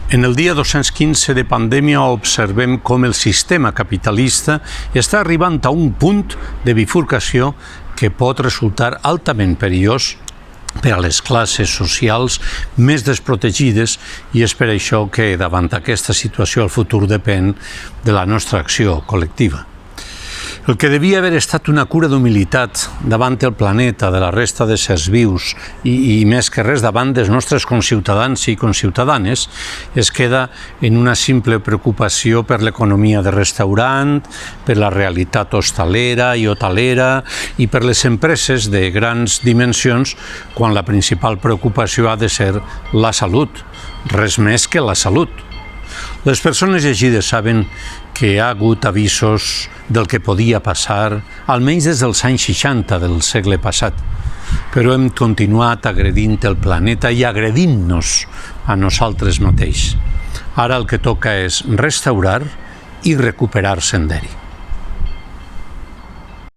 En el dia 215 de pandèmia observem com el sistema capitalista està arribant a un punt de bifurcació que pot resultar altament perillós per a les classes socials més desprotegides, i és per això que davant aquesta situació el futur depèn de la nostra acció col·lectiva. El que devia haver estat una cura d'humilitat davant el planeta, de la resta d'éssers vius i més que res davant dels nostres conciutadans i conciutadanes, es queda en una simple preocupació per l'economia de restaurant, per la realitat hostalera i hotelera i per les empreses de grans dimensions, quan la principal preocupació ha de ser la salut, res més que la salut. Les persones llegides saben que hi ha hagut avisos del que podia passar, almenys des dels anys 60 del segle passat, però hem continuat agredint el planeta i agredint-nos a nosaltres mateixos. Ara el que toca és restaurar i recuperar senderi.